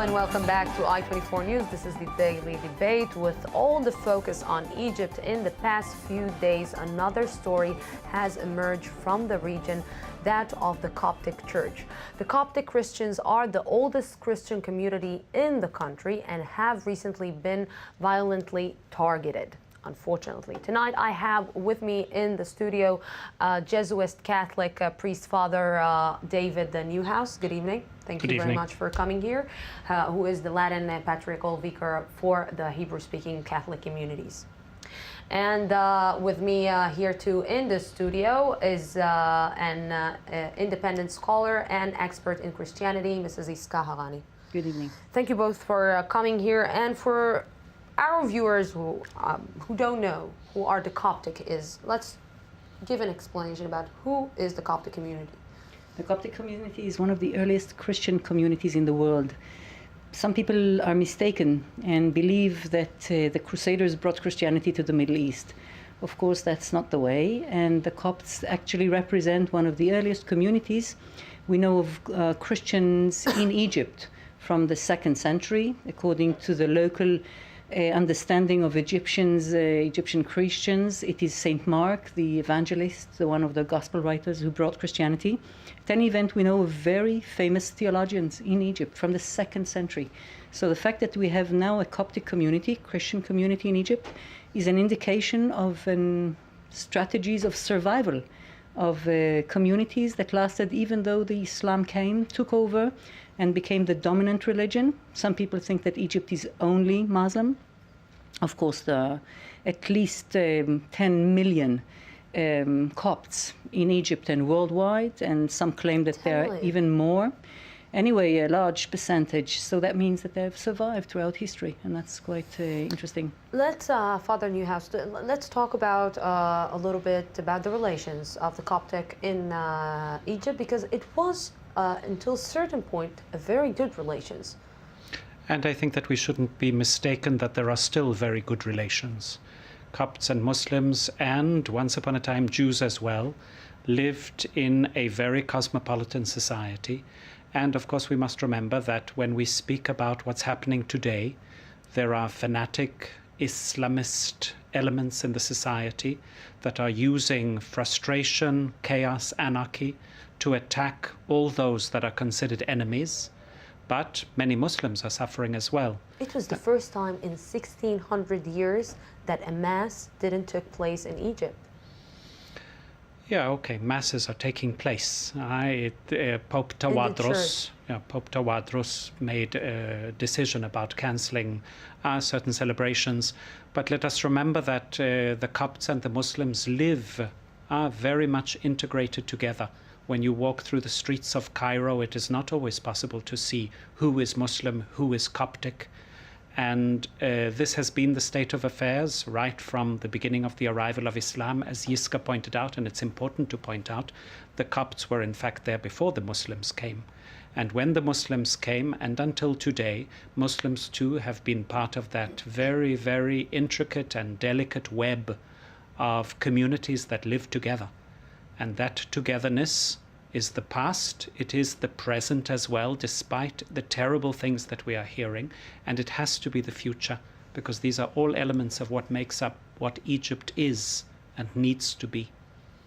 and welcome back to I-24 News. This is the Daily Debate. With all the focus on Egypt in the past few days, another story has emerged from the region, that of the Coptic Church. The Coptic Christians are the oldest Christian community in the country and have recently been violently targeted, unfortunately. Tonight I have with me in the studio Jesuit Catholic priest Father David Newhouse. Good evening. Thank you very much for coming here, who is the Latin Patriarchal Vicar for the Hebrew-speaking Catholic communities. And with me here too in the studio is an independent scholar and expert in Christianity, Mrs. Yesכה Harani. Good evening. Thank you both for coming here. And for our viewers who don't know who are the Coptic is, let's give an explanation about who is the Coptic community. The Coptic community is one of the earliest Christian communities in the world. Some people are mistaken and believe that the Crusaders brought Christianity to the Middle East. Of course, that's not the way, and the Copts actually represent one of the earliest communities. We know of Christians in Egypt from the 2nd century, according to the local understanding of Egyptian Christians. It is Saint Mark, the evangelist, one of the gospel writers who brought Christianity. At any event, we know of very famous theologians in Egypt from the 2nd century. So the fact that we have now a Coptic community, Christian community in Egypt, is an indication of strategies of survival of communities that lasted even though the Islam came, took over, and became the dominant religion. Some people think that Egypt is only Muslim. Of course, there are at least 10 million Copts in Egypt and worldwide, and some claim that there are even more. Anyway, a large percentage. So that means that they have survived throughout history, and that's quite interesting. Let's, Father Newhouse, let's talk about a little bit about the relations of the Coptic in Egypt, because it was until a certain point, a very good relations. And I think that we shouldn't be mistaken that there are still very good relations. Copts and Muslims, and once upon a time Jews as well, lived in a very cosmopolitan society. And of course we must remember that when we speak about what's happening today, there are fanatic Islamist elements in the society that are using frustration, chaos, anarchy to attack all those that are considered enemies, but many Muslims are suffering as well. It was the first time in 1600 years that a mass didn't take place in Egypt. Yeah, okay, masses are taking place. Pope Tawadros made a decision about cancelling certain celebrations, but let us remember that the Copts and the Muslims are very much integrated together. When you walk through the streets of Cairo, it is not always possible to see who is Muslim, who is Coptic. And this has been the state of affairs right from the beginning of the arrival of Islam. As Yesכה pointed out, and it's important to point out, the Copts were in fact there before the Muslims came. And when the Muslims came, and until today, Muslims too have been part of that very, very intricate and delicate web of communities that live together. And that togetherness is the past, it is the present as well, despite the terrible things that we are hearing, and it has to be the future, because these are all elements of what makes up what Egypt is and needs to be.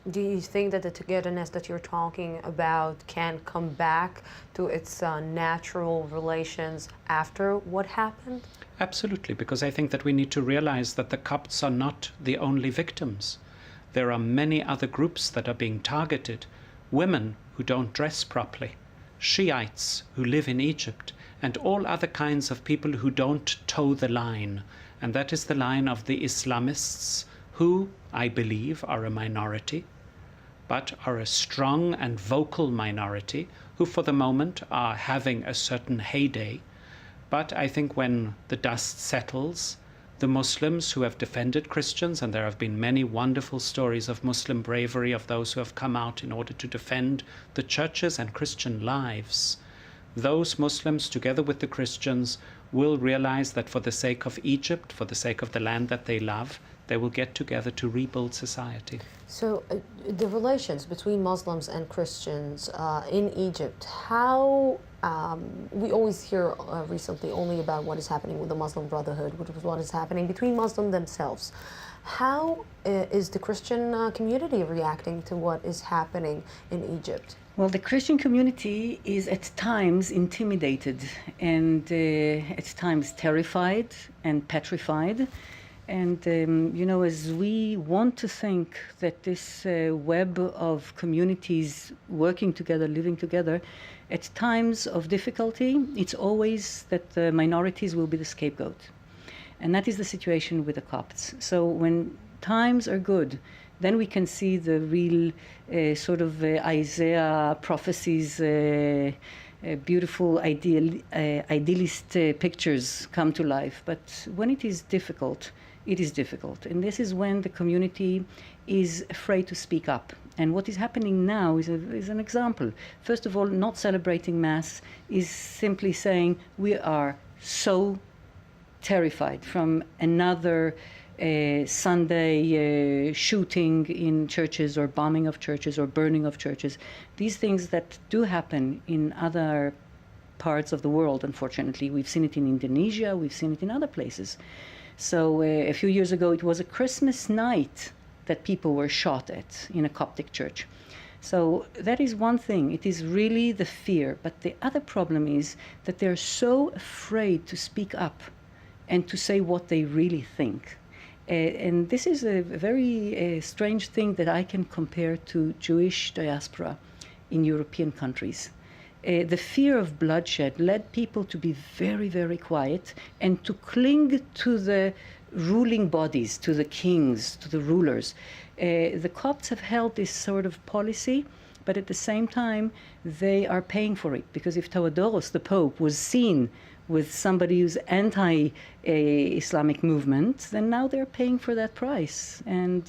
Do you think that the togetherness that you're talking about can come back to its natural relations after what happened? Absolutely, because I think that we need to realize that the Copts are not the only victims. There are many other groups that are being targeted. Women who don't dress properly, Shiites who live in Egypt, and all other kinds of people who don't toe the line. And that is the line of the Islamists, who, I believe, are a minority, but are a strong and vocal minority, who for the moment are having a certain heyday. But I think when the dust settles, the Muslims who have defended Christians, and there have been many wonderful stories of Muslim bravery, of those who have come out in order to defend the churches and Christian lives, those Muslims, together with the Christians, will realize that for the sake of Egypt, for the sake of the land that they love, they will get together to rebuild society. So the relations between Muslims and Christians in Egypt, how we always hear recently only about what is happening with the Muslim Brotherhood, what is happening between Muslims themselves. How is the Christian community reacting to what is happening in Egypt? Well, the Christian community is at times intimidated and at times terrified and petrified. And, as we want to think that this web of communities working together, living together, at times of difficulty, it's always that the minorities will be the scapegoat. And that is the situation with the Copts. So when times are good, then we can see the real Isaiah prophecies, beautiful idealist pictures come to life. But when it is difficult, it is difficult. And this is when the community is afraid to speak up. And what is happening now is an example. First of all, not celebrating Mass is simply saying we are so terrified from another Sunday shooting in churches or bombing of churches or burning of churches. These things that do happen in other parts of the world, unfortunately. We've seen it in Indonesia, we've seen it in other places. So a few years ago, it was a Christmas night that people were shot at in a Coptic church. So that is one thing. It is really the fear. But the other problem is that they're so afraid to speak up and to say what they really think. And this is a very strange thing that I can compare to Jewish diaspora in European countries. The fear of bloodshed led people to be very, very quiet and to cling to the ruling bodies, to the kings, to the rulers. The Copts have held this sort of policy, but at the same time, they are paying for it. Because if Tawadoros, the Pope, was seen with somebody who's anti-Islamic movement, then now they're paying for that price. And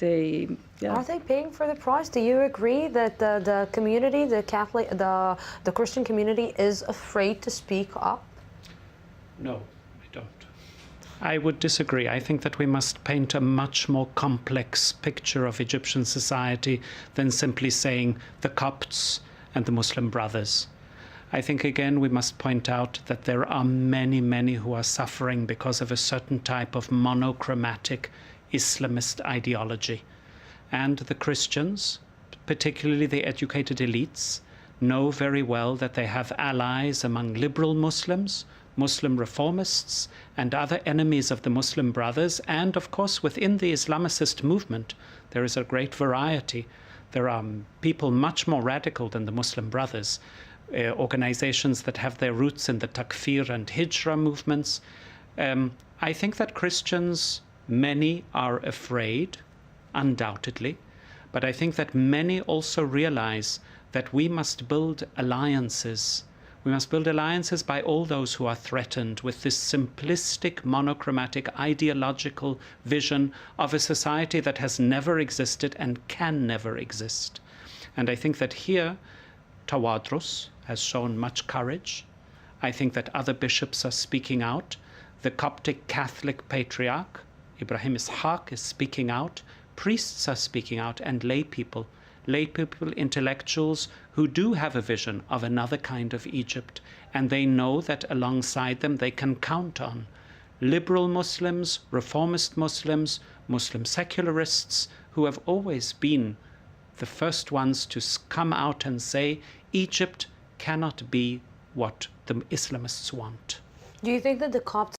Are they paying for the price? Do you agree that the community, the Catholic, the Christian community, is afraid to speak up? No, I don't. I would disagree. I think that we must paint a much more complex picture of Egyptian society than simply saying the Copts and the Muslim Brothers. I think, again, we must point out that there are many, many who are suffering because of a certain type of monochromatic Islamist ideology. And the Christians, particularly the educated elites, know very well that they have allies among liberal Muslims, Muslim reformists, and other enemies of the Muslim Brothers. And, of course, within the Islamicist movement, there is a great variety. There are people much more radical than the Muslim Brothers, organizations that have their roots in the Takfir and Hijra movements. I think that Christians, many are afraid, undoubtedly, but I think that many also realize that we must build alliances. We must build alliances by all those who are threatened with this simplistic, monochromatic, ideological vision of a society that has never existed and can never exist. And I think that here, Tawadros has shown much courage. I think that other bishops are speaking out. The Coptic Catholic Patriarch, Ibrahim Ishaq, is speaking out. Priests are speaking out, and lay people, intellectuals who do have a vision of another kind of Egypt, and they know that alongside them they can count on liberal Muslims, reformist Muslims, Muslim secularists, who have always been the first ones to come out and say Egypt cannot be what the Islamists want. Do you think that the Copts